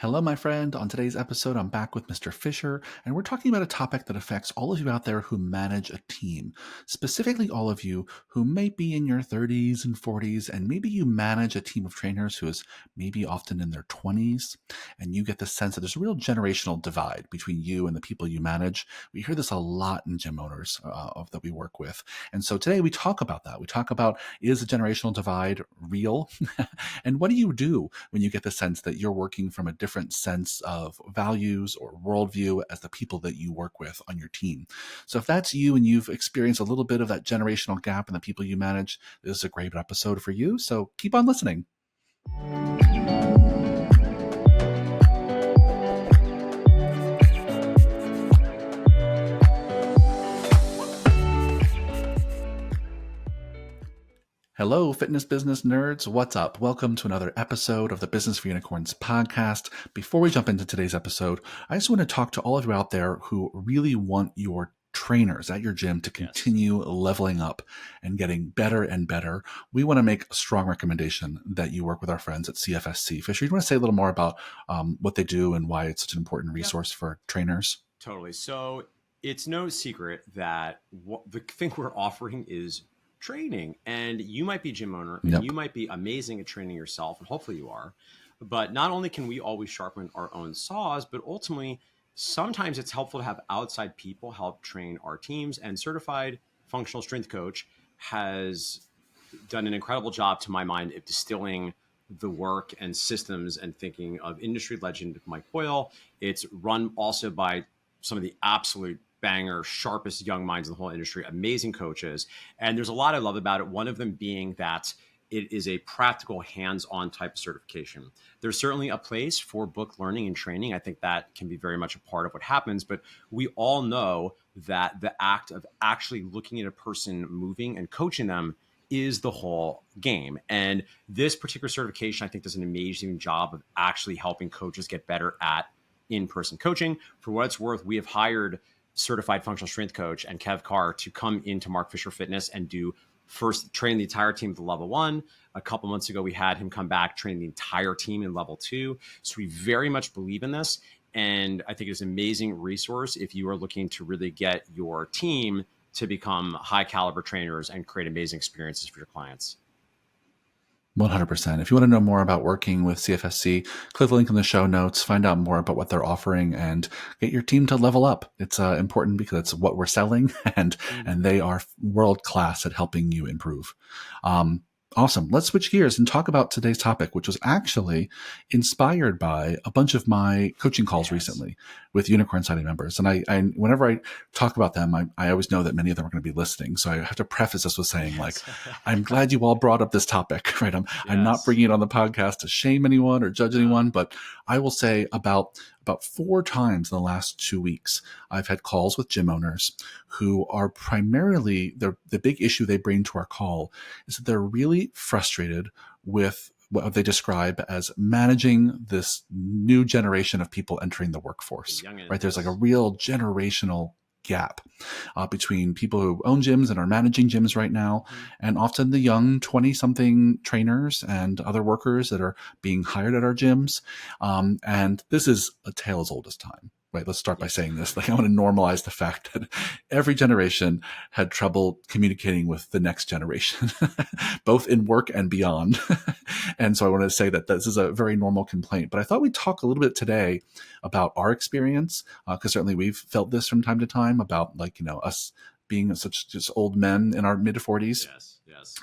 Hello, my friend. On today's episode, I'm back with Mr. Fisher, and we're talking about a topic that affects all of you out there who manage a team. Specifically, all of you who may be in your 30s and 40s, and maybe you manage a team of trainers who is maybe often in their 20s, and you get the sense that there's a real generational divide between you and the people you manage. We hear this a lot in gym owners that we work with. And so today we talk about that. We talk about, is the generational divide real? And what do you do when you get the sense that you're working from a different sense of values or worldview as the people that you work with on your team? So if that's you and you've experienced a little bit of that generational gap in the people you manage, this is a great episode for you. So keep on listening. Hello, fitness business nerds. What's up? Welcome to another episode of the Business for Unicorns podcast. Before we jump into today's episode, I just want to talk to all of you out there who really want your trainers at your gym to continue leveling up and getting better and better. We want to make a strong recommendation that you work with our friends at CFSC. Fisher, you want to say a little more about what they do and why it's such an important resource for trainers? Totally. So it's no secret that the thing we're offering is training, and you might be a gym owner and you might be amazing at training yourself, and hopefully you are. But not only can we always sharpen our own saws, but ultimately sometimes it's helpful to have outside people help train our teams, and certified functional strength coach has done an incredible job, to my mind, of distilling the work and systems and thinking of industry legend Mike Boyle. It's run also by some of the absolute banger, sharpest young minds in the whole industry, amazing coaches. And there's a lot I love about it. One of them being that it is a practical, hands-on type of certification. There's certainly a place for book learning and training. I think that can be very much a part of what happens, but we all know that the act of actually looking at a person moving and coaching them is the whole game. And this particular certification, I think, does an amazing job of actually helping coaches get better at in-person coaching. For what it's worth, we have hired certified functional strength coach and Kev Carr to come into Mark Fisher Fitness and train the entire team to level 1. A couple months ago, we had him come back, train the entire team in level 2. So we very much believe in this. And I think it's an amazing resource if you are looking to really get your team to become high caliber trainers and create amazing experiences for your clients. 100%. If you want to know more about working with CFSC, click the link in the show notes, find out more about what they're offering, and get your team to level up. It's important because it's what we're selling, and they are world class at helping you improve. Awesome. Let's switch gears and talk about today's topic, which was actually inspired by a bunch of my coaching calls recently with Unicorn Society members. And I whenever I talk about them, I always know that many of them are going to be listening. So I have to preface this with saying, I'm glad you all brought up this topic, right? I'm not bringing it on the podcast to shame anyone or judge anyone, but I will say about 4 times in the last 2 weeks, I've had calls with gym owners who are primarily, the big issue they bring to our call is that they're really frustrated with what they describe as managing this new generation of people entering the workforce, right? There's like a real generational gap between people who own gyms and are managing gyms right now, and often the young 20-something trainers and other workers that are being hired at our gyms. And this is a tale as old as time. Right. Let's start by saying this. I want to normalize the fact that every generation had trouble communicating with the next generation, both in work and beyond. And so I want to say that this is a very normal complaint. But I thought we'd talk a little bit today about our experience, because certainly we've felt this from time to time about us being such just old men in our mid 40s.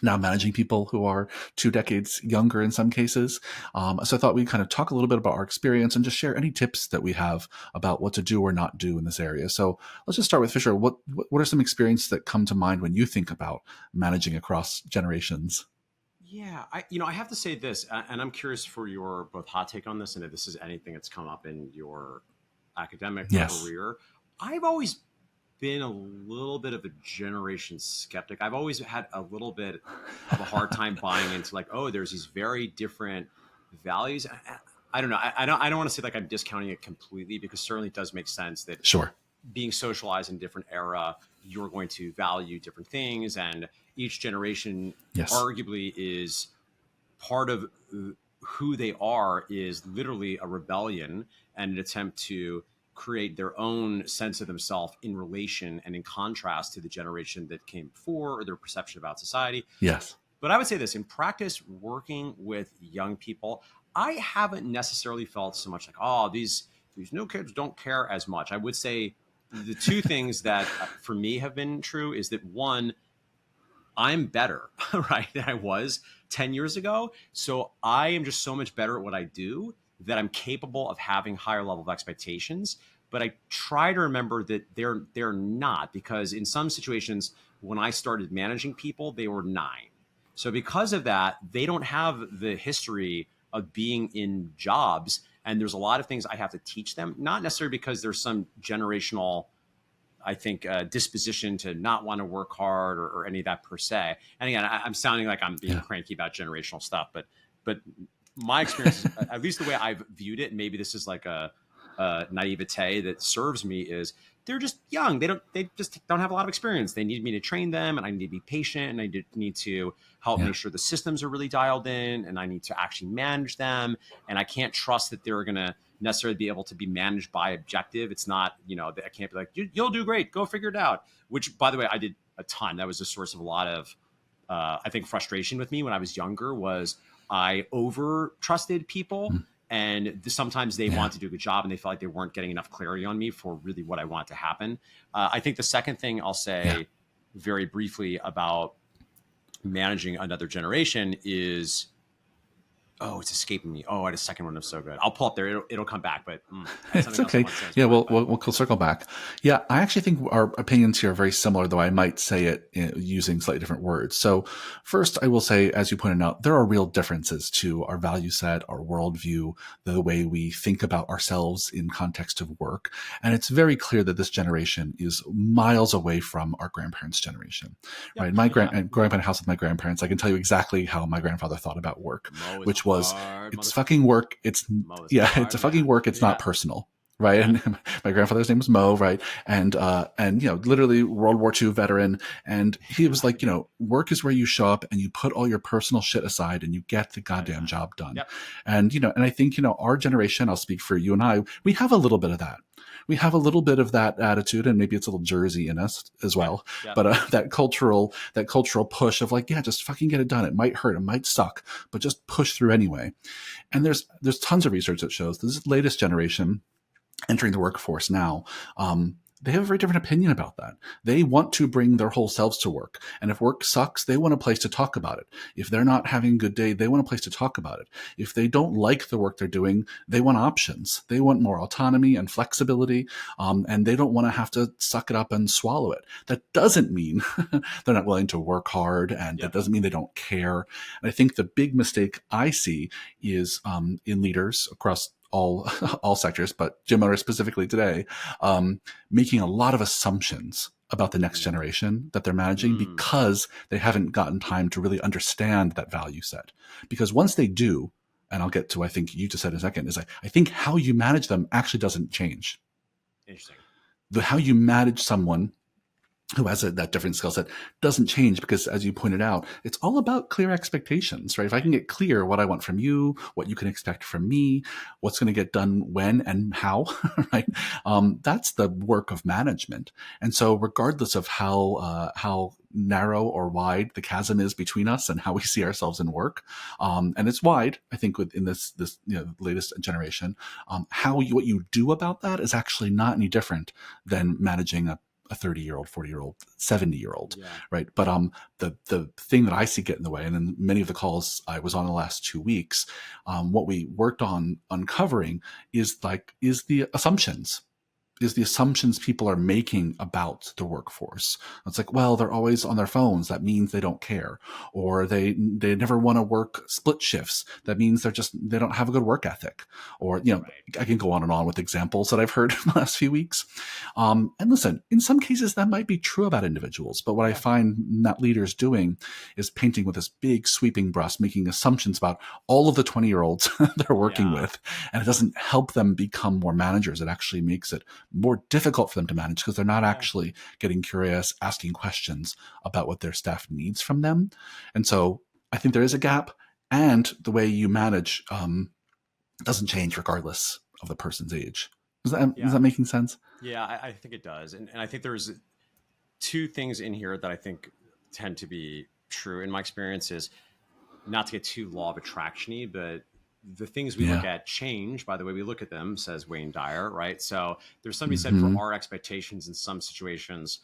Now managing people who are 2 decades younger in some cases. So I thought we'd kind of talk a little bit about our experience and just share any tips that we have about what to do or not do in this area. So let's just start with Fisher. What are some experiences that come to mind when you think about managing across generations? Yeah, I have to say this, and I'm curious for your both hot take on this, and if this is anything that's come up in your academic career. I've always been a little bit of a generation skeptic. I've always had a little bit of a hard time buying into there's these very different values. I don't know. I don't want to say I'm discounting it completely, because certainly it does make sense that being socialized in a different era, you're going to value different things, and each generation arguably is part of who they are is literally a rebellion and an attempt to create their own sense of themselves in relation and in contrast to the generation that came before or their perception about society. Yes. But I would say this in practice, working with young people, I haven't necessarily felt so much like, oh, these new kids don't care as much. I would say the two things that for me have been true is that one, I'm better, right, than I was 10 years ago. So I am just so much better at what I do that I'm capable of having higher level of expectations. But I try to remember that they're not, because in some situations when I started managing people, they were 9. So because of that, they don't have the history of being in jobs. And there's a lot of things I have to teach them, not necessarily because there's some generational, I think, disposition to not want to work hard or any of that per se. And again, I'm sounding like I'm being cranky about generational stuff, but my experience, is, at least the way I've viewed it, and maybe this is like a naivete that serves me, is they're just young. They just don't have a lot of experience. They need me to train them, and I need to be patient, and I need to help make sure the systems are really dialed in, and I need to actually manage them. And I can't trust that they're going to necessarily be able to be managed by objective. It's not, I can't be like, you'll do great, go figure it out. Which, by the way, I did a ton. That was a source of a lot of, I think, frustration with me when I was younger. Was I over trusted people? And sometimes they want to do a good job and they felt like they weren't getting enough clarity on me for really what I want to happen. I think the second thing I'll say very briefly about managing another generation is, it's escaping me. I had a second one that was so good. I'll pull up there. It'll come back, but it's okay. Yeah, we'll circle back. Yeah, I actually think our opinions here are very similar, though I might say it using slightly different words. So first, I will say, as you pointed out, there are real differences to our value set, our worldview, the way we think about ourselves in context of work. And it's very clear that this generation is miles away from our grandparents' generation. Right? My growing up in a house with my grandparents, I can tell you exactly how my grandfather thought about work, which was, it's fucking work. It's a fucking work. It's not personal. Right. And my grandfather's name was Mo. Right. And literally World War II veteran. And he was like, work is where you show up and you put all your personal shit aside and you get the goddamn job done. Yep. And, and I think, our generation, I'll speak for you and I, we have a little bit of that. We have a little bit of that attitude, and maybe it's a little Jersey in us as well. Yeah. But that cultural push of like, just fucking get it done. It might hurt, it might suck, but just push through anyway. And there's tons of research that shows this latest generation entering the workforce now. They have a very different opinion about that. They want to bring their whole selves to work. And if work sucks, they want a place to talk about it. If they're not having a good day, they want a place to talk about it. If they don't like the work they're doing, they want options. They want more autonomy and flexibility. And they don't want to have to suck it up and swallow it. That doesn't mean they're not willing to work hard. And that doesn't mean they don't care. And I think the big mistake I see is in leaders across all sectors, but gym owners specifically today, making a lot of assumptions about the next generation that they're managing because they haven't gotten time to really understand that value set. Because once they do, and I'll get to, I think you just said in a second, is I think how you manage them actually doesn't change. Interesting. How you manage someone who has that different skill set doesn't change because, as you pointed out, it's all about clear expectations, right? If I can get clear what I want from you, what you can expect from me, what's going to get done when and how, right? That's the work of management. And so regardless of how narrow or wide the chasm is between us and how we see ourselves in work, and it's wide, I think, within this latest generation, what you do about that is actually not any different than managing a 30-year-old, 40-year-old, 70-year-old, right? But the thing that I see get in the way, and in many of the calls I was on the last 2 weeks, what we worked on uncovering is the assumptions. Is the assumptions people are making about the workforce. It's like, well, they're always on their phones. That means they don't care. Or they never want to work split shifts. That means they don't have a good work ethic. Or, I can go on with examples that I've heard in the last few weeks. And listen, in some cases that might be true about individuals. But what I find that leaders doing is painting with this big sweeping brush, making assumptions about all of the 20-year-olds they're working with. And it doesn't help them become more managers. It actually makes it more difficult for them to manage because they're not actually getting curious, asking questions about what their staff needs from them. And so I think there is a gap. and the way you manage doesn't change regardless of the person's age. Is Yeah. that making sense? Yeah, I think it does. And I think there's two things in here that I think tend to be true in my experience is not to get too law of attraction-y, but the things we look Yeah. at change by the way we look at them, says Wayne Dyer, right? So there's somebody said for Hmm. our expectations in some situations,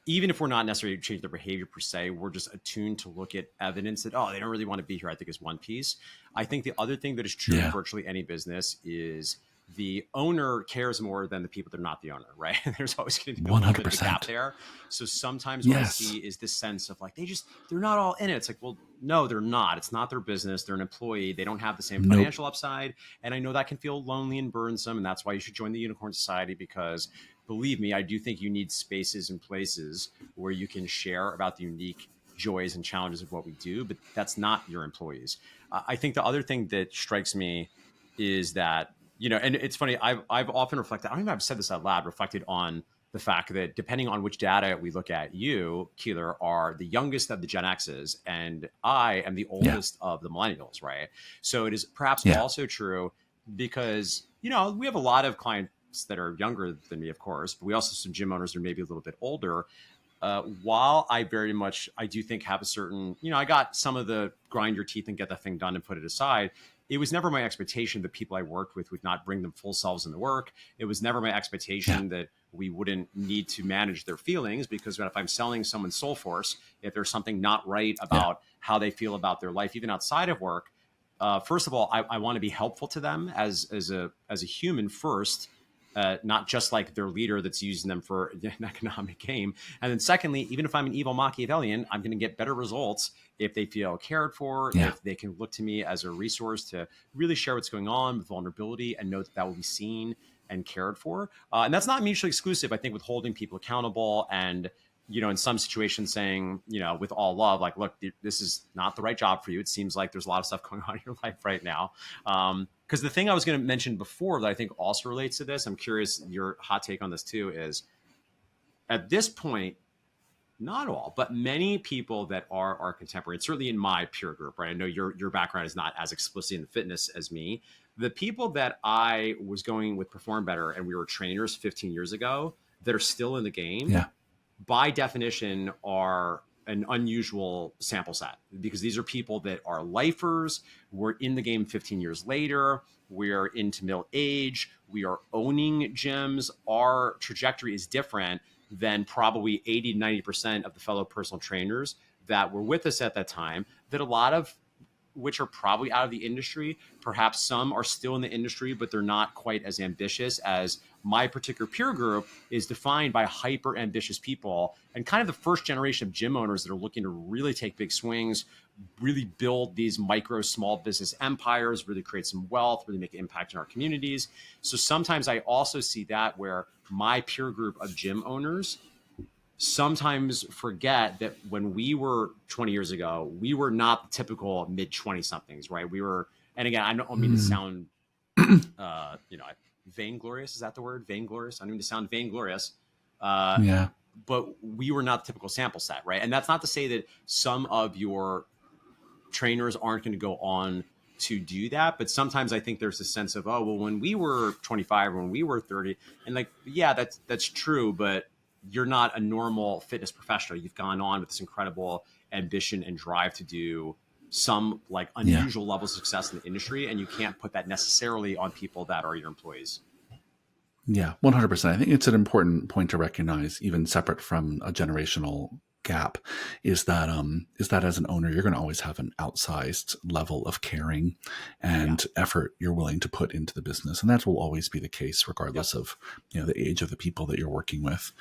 even if we're not necessarily change their behavior per se, we're just attuned to look at evidence that, oh, they don't really want to be here, I think is one piece. I think the other thing that is true in Yeah. virtually any business is the owner cares more than the people that are not the owner, right? There's always going to be a little bit of a gap 100%. there. So sometimes what I Yes. see is this sense of like, they're not all in it. It's like, well, no, they're not. It's not their business. They're an employee. They don't have the same Nope. financial upside. And I know that can feel lonely and burdensome. And that's why you should join the Unicorn Society, because believe me, I do think you need spaces and places where you can share about the unique joys and challenges of what we do, but that's not your employees. I think the other thing that strikes me is that, and it's funny, I've often reflected, I don't even know if I've said this out loud, reflected on the fact that depending on which data we look at, you, Keeler, are the youngest of the Gen X's, and I am the Yeah. oldest of the millennials, right? So it is perhaps Yeah. also true because, we have a lot of clients that are younger than me, of course, but we also have some gym owners that are maybe a little bit older. While I do think have a certain, I got some of the grind your teeth and get the thing done and put it aside. It was never my expectation that people I worked with would not bring them full selves in the work. It was never my Yeah. expectation that we wouldn't need to manage their feelings, because if I'm selling someone's soul force, if there's something not right Yeah. about how they feel about their life, even outside of work, first of all, I want to be helpful to them as a human first, not just like their leader that's using them for an economic game. And then secondly, even if I'm an evil Machiavellian, I'm going to get better results if they feel cared for, Yeah. if they can look to me as a resource to really share what's going on with vulnerability and know that that will be seen and cared for. And that's not mutually exclusive, I think, with holding people accountable and, in some situations saying, with all love, like, look, this is not the right job for you. It seems like there's a lot of stuff going on in your life right now. Because the thing I was going to mention before that I think also relates to this, I'm curious your hot take on this too, is at this point, not all, but many people that are our contemporary, and certainly in my peer group, right? I know your background is not as explicit in fitness as me. The people that I was going with Perform Better and we were trainers 15 years ago that are still in the game, Yeah. by definition, are an unusual sample set, because these are people that are lifers. We're in the game 15 years later. We're into middle age. We are owning gyms. Our trajectory is different than probably 80 to 90% of the fellow personal trainers that were with us at that time, that a lot of which are probably out of the industry. Perhaps some are still in the industry, but they're not quite as ambitious as my particular peer group is defined by hyper ambitious people and kind of the first generation of gym owners that are looking to really take big swings, really build these micro small business empires, really create some wealth, really make an impact in our communities. So sometimes I also see that where my peer group of gym owners sometimes forget that when we were 20 years ago, we were not the typical mid 20 somethings, right? We were, and again, I don't mean to Mm. sound, vainglorious. Is that the word? Vainglorious? I don't mean to sound vainglorious. Yeah. But we were not the typical sample set, right? And that's not to say that some of your trainers aren't going to go on to do that. But sometimes I think there's a sense of, oh, well, when we were 25, when we were 30, and like, yeah, that's true, but you're not a normal fitness professional. You've gone on with this incredible ambition and drive to do some like Yeah. unusual levels of success in the industry, and you can't put that necessarily on people that are your employees. Yeah, 100%. I think it's an important point to recognize, even separate from a generational gap, is that as an owner, you're going to always have an outsized level of caring Yeah. and effort you're willing to put into the business. And that will always be the case, Yep. regardless of, the age of the people that you're working with.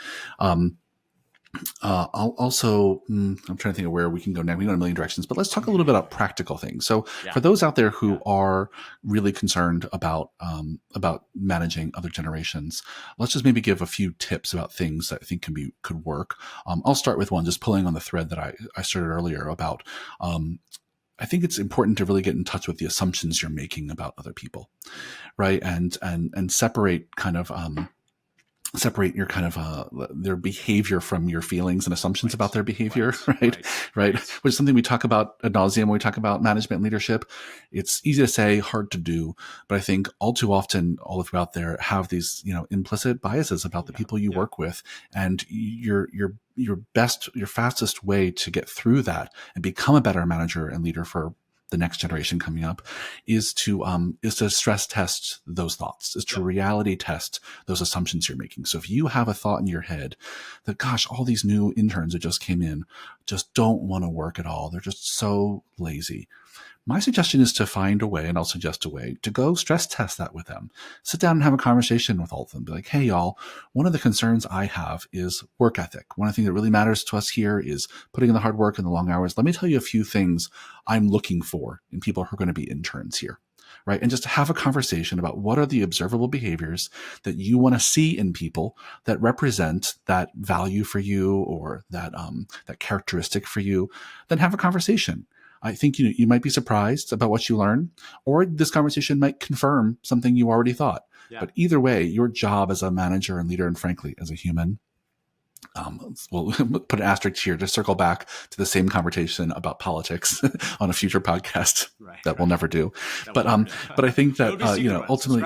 I'll also, I'm trying to think of where we can go next. We go in a million directions, but let's talk a little bit about practical things. So, Yeah. for those out there who Yeah. are really concerned about managing other generations, let's just maybe give a few tips about things that I think could work. I'll start with one, just pulling on the thread that I started earlier about. I think it's important to really get in touch with the assumptions you're making about other people, right? And separate kind of separate your kind of their behavior from your feelings and assumptions about their behavior, right? Which is something we talk about ad nauseum when we talk about management and leadership. It's easy to say, hard to do, but I think all too often, all of you out there have these, implicit biases about the people you work with, and your fastest way to get through that and become a better manager and leader for the next generation coming up is to stress test those thoughts, is to reality test those assumptions you're making. So if you have a thought in your head that, gosh, all these new interns that just came in just don't want to work at all, they're just so lazy, my suggestion is to find a way, and I'll suggest a way, to go stress test that with them. Sit down and have a conversation with all of them. Be like, hey, y'all, one of the concerns I have is work ethic. One of the things that really matters to us here is putting in the hard work and the long hours. Let me tell you a few things I'm looking for in people who are going to be interns here. Right. And just have a conversation about what are the observable behaviors that you want to see in people that represent that value for you or that characteristic for you. Then have a conversation. I think you might be surprised about what you learn, or this conversation might confirm something you already thought. Yeah. But either way, your job as a manager and leader, and frankly, as a human, we'll put an asterisk here to circle back to the same conversation about politics on a future podcast that we'll never do. But I think that ultimately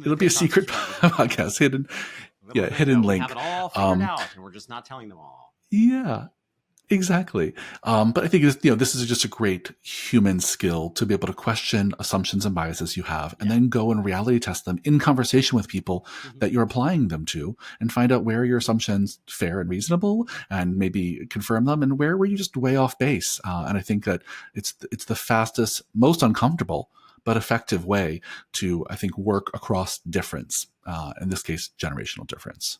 it'll be a secret podcast, hidden link. We have it all figured out, and we're just not telling them all. Yeah. Exactly. But I think this is just a great human skill to be able to question assumptions and biases you have, and then go and reality test them in conversation with people that you're applying them to, and find out where your assumptions fair and reasonable, and maybe confirm them, and where were you just way off base. And I think that it's the fastest, most uncomfortable, but effective way to, I think, work across difference. In this case, generational difference.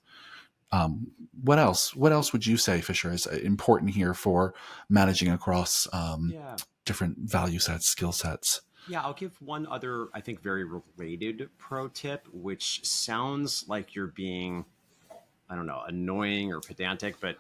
What else would you say, Fisher, is important here for managing across different value sets, skill sets? Yeah, I'll give one other, I think, very related pro tip, which sounds like you're being, I don't know, annoying or pedantic, but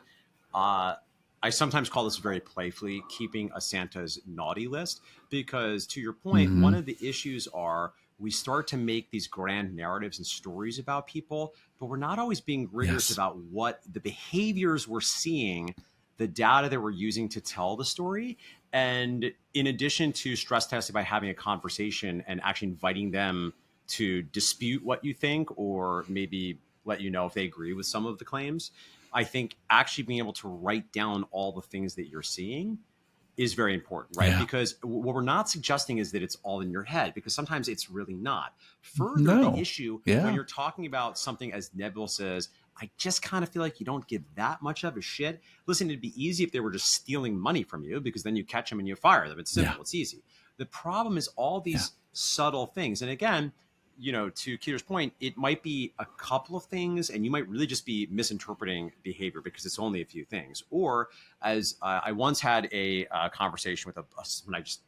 I sometimes call this very playfully keeping a Santa's naughty list, because to your point, one of the issues are we start to make these grand narratives and stories about people, but we're not always being rigorous about what the behaviors we're seeing, the data that we're using to tell the story. And in addition to stress testing by having a conversation and actually inviting them to dispute what you think, or maybe let you know if they agree with some of the claims, I think actually being able to write down all the things that you're seeing is very important, right? Yeah. Because what we're not suggesting is that it's all in your head, because sometimes it's really not. Further, the issue when you're talking about something as nebulous as, I just kind of feel like you don't give that much of a shit. Listen, it'd be easy if they were just stealing money from you, because then you catch them and you fire them. It's simple. It's easy. The problem is all these subtle things. And again, to Keter's point, it might be a couple of things, and you might really just be misinterpreting behavior because it's only a few things. Or as I once had a conversation with someone I just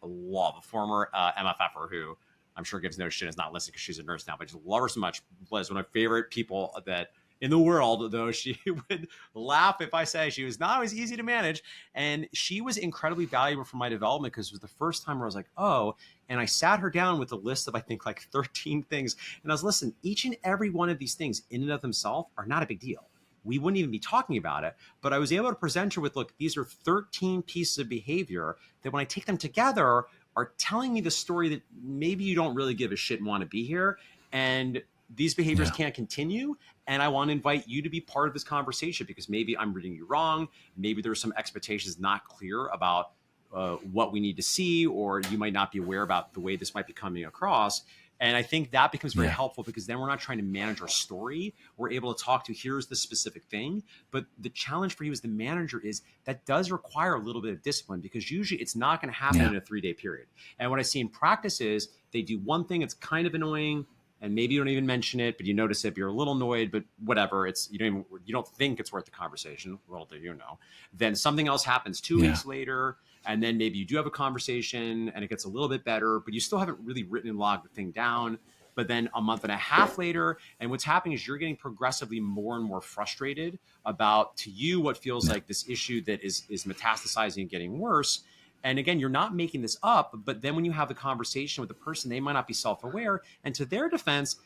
love, a former MFFer who I'm sure gives no shit, is not listening because she's a nurse now, but I just love her so much. Was one of my favorite people that in the world, though she would laugh if I say she was not always easy to manage. And she was incredibly valuable for my development, because it was the first time where I was like, oh, and I sat her down with a list of, I think, like 13 things. And I was, listen, each and every one of these things in and of themselves are not a big deal. We wouldn't even be talking about it. But I was able to present her with, look, these are 13 pieces of behavior that when I take them together are telling me the story that maybe you don't really give a shit and want to be here. And these behaviors can't continue. And I want to invite you to be part of this conversation, because maybe I'm reading you wrong. Maybe there's some expectations not clear about what we need to see, or you might not be aware about the way this might be coming across. And I think that becomes very helpful, because then we're not trying to manage our story. We're able to talk to, here's the specific thing. But the challenge for you as the manager is that does require a little bit of discipline, because usually it's not going to happen in a 3-day period. And what I see in practice is they do one thing, it's kind of annoying, and maybe you don't even mention it, but you notice it, but you're a little annoyed, but whatever. It's you don't think it's worth the conversation. Little do you know. Then something else happens 2 weeks later, and then maybe you do have a conversation and it gets a little bit better, but you still haven't really written and logged the thing down. But then a month and a half later, and what's happening is you're getting progressively more and more frustrated about, to you, what feels like this issue that is metastasizing and getting worse. And again, you're not making this up, but then when you have the conversation with the person, they might not be self-aware. And to their defense,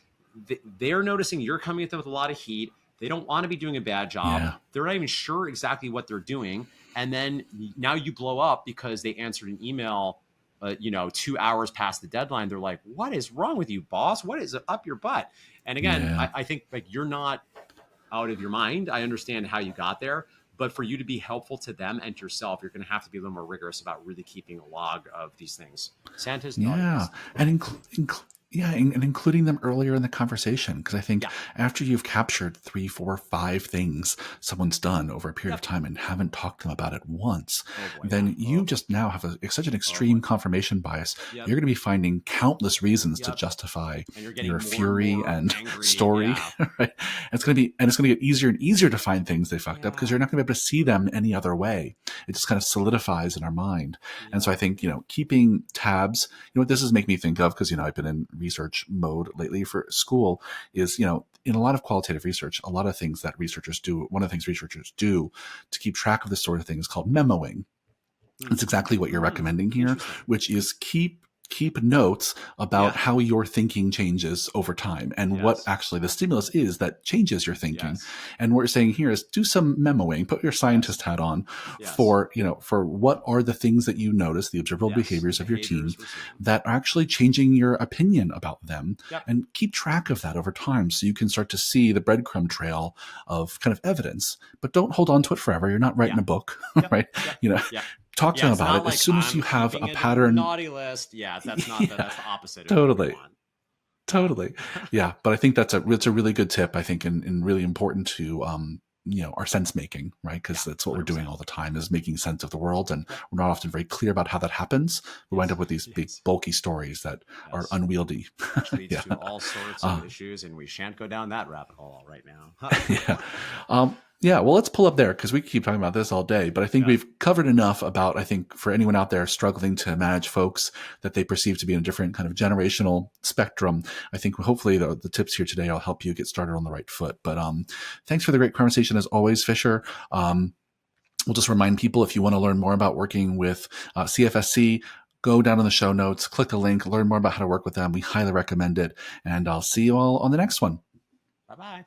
they're noticing you're coming at them with a lot of heat. They don't want to be doing a bad job. Yeah. They're not even sure exactly what they're doing. And then now you blow up because they answered an email, 2 hours past the deadline. They're like, what is wrong with you, boss? What is up your butt? And again, Yeah. I think like you're not out of your mind. I understand how you got there. But for you to be helpful to them and to yourself, you're going to have to be a little more rigorous about really keeping a log of these things. Santa's naughty Yeah. list. And and including them earlier in the conversation. Because I think Yeah. after you've captured 3, 4, 5 things someone's done over a period Yep. of time and haven't talked to them about it once, Oh boy. then Yeah. you Oh. just now have such an extreme confirmation bias. Yep. You're going to be finding countless reasons to Yep. justify And you're getting your more fury and more and angry. story. Yeah. Right? It's going to get easier and easier to find things they fucked up because Yeah. you're not going to be able to see them any other way. It just kind of solidifies in our mind. And so I think, keeping tabs, what this is making me think of, because, I've been in research mode lately for school, is, in a lot of qualitative research, a lot of things that researchers do, one of the things researchers do to keep track of this sort of thing is called memoing. It's exactly what you're recommending here, which is keep notes about how your thinking changes over time and what actually the stimulus is that changes your thinking. And what we're saying here is do some memoing, put your scientist hat on for what are the things that you notice, the observable behaviors of your team that are actually changing your opinion about them, and keep track of that over time so you can start to see the breadcrumb trail of kind of evidence. But don't hold on to it forever. You're not writing a book, right? Talk to them about it. Like, as soon as you have a pattern. Naughty list. Yeah, that's not that's the opposite. Totally. Of what we want. Totally. Yeah. But I think it's a really good tip, I think, and really important to, our sense making, right? Because that's what 100%. We're doing all the time, is making sense of the world. And we're not often very clear about how that happens. We wind up with these big, bulky stories that are unwieldy. Which leads to all sorts of issues, and we shan't go down that rabbit hole right now. Yeah, well, let's pull up there because we keep talking about this all day. But I think we've covered enough about, I think, for anyone out there struggling to manage folks that they perceive to be in a different kind of generational spectrum. I think hopefully the tips here today will help you get started on the right foot. But thanks for the great conversation as always, Fisher. We'll just remind people, if you want to learn more about working with CFSC, go down in the show notes, click a link, learn more about how to work with them. We highly recommend it. And I'll see you all on the next one. Bye-bye.